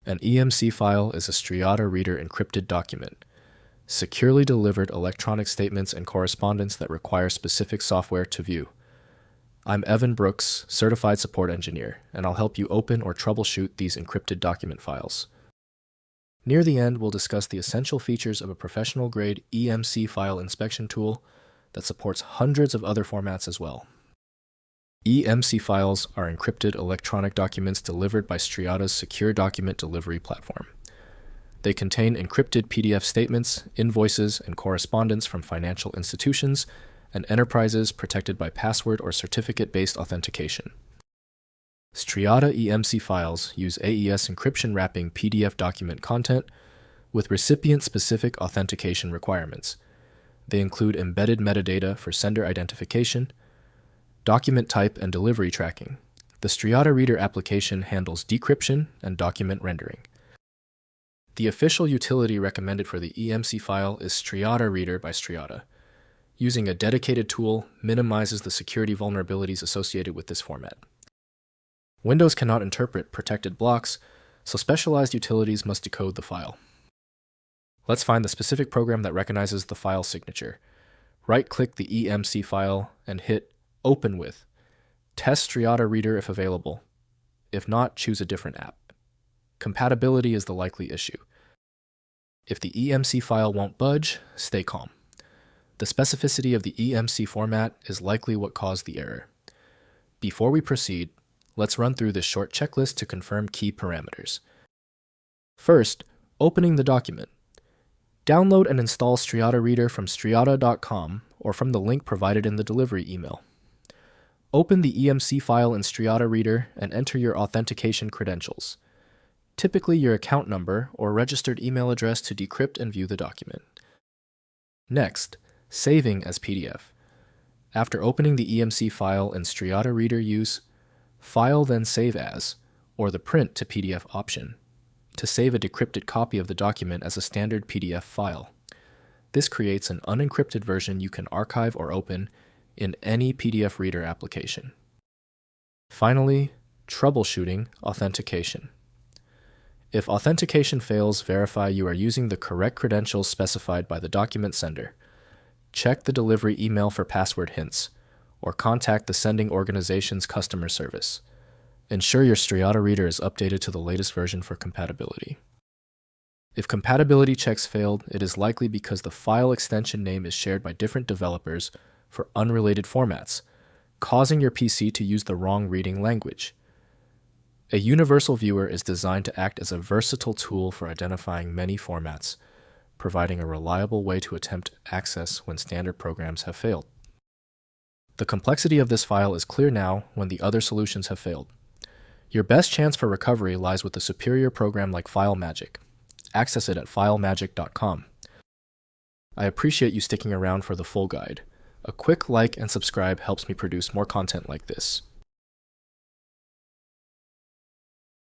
An EMC file is a Striata Reader encrypted document, securely delivered electronic statements and correspondence that require specific software to view. I'm Evan Brooks, Certified Support Engineer, and I'll help you open or troubleshoot these encrypted document files. Near the end, we'll discuss the essential features of a professional-grade EMC file inspection tool that supports hundreds of other formats as well. EMC files are encrypted electronic documents delivered by Striata's secure document delivery platform. They contain encrypted PDF statements, invoices, and correspondence from financial institutions and enterprises protected by password or certificate-based authentication. Striata EMC files use AES encryption wrapping PDF document content with recipient-specific authentication requirements. They include embedded metadata for sender identification, document type and delivery tracking. The Striata Reader application handles decryption and document rendering. The official utility recommended for the EMC file is Striata Reader by Striata. Using a dedicated tool minimizes the security vulnerabilities associated with this format. Windows cannot interpret protected blocks, so specialized utilities must decode the file. Let's find the specific program that recognizes the file signature. Right-click the EMC file and hit Open With. Test Striata Reader if available. If not, choose a different app. Compatibility is the likely issue. If the EMC file won't budge, stay calm. The specificity of the EMC format is likely what caused the error. Before we proceed, let's run through this short checklist to confirm key parameters. First, opening the document. Download and install Striata Reader from striata.com or from the link provided in the delivery email. Open the EMC file in Striata Reader and enter your authentication credentials, typically your account number or registered email address to decrypt and view the document. Next, saving as PDF. After opening the EMC file in Striata Reader, use File then Save As, or the Print to PDF option, to save a decrypted copy of the document as a standard PDF file. This creates an unencrypted version you can archive or open in any PDF Reader application. Finally, Troubleshooting Authentication. If authentication fails, verify you are using the correct credentials specified by the document sender. Check the delivery email for password hints, or contact the sending organization's customer service. Ensure your Striata Reader is updated to the latest version for compatibility. If compatibility checks failed, it is likely because the file extension name is shared by different developers for unrelated formats, causing your PC to use the wrong reading language. A universal viewer is designed to act as a versatile tool for identifying many formats, providing a reliable way to attempt access when standard programs have failed. The complexity of this file is clear now when the other solutions have failed. Your best chance for recovery lies with a superior program like FileMagick. Access it at filemagick.com. I appreciate you sticking around for the full guide. A quick like and subscribe helps me produce more content like this.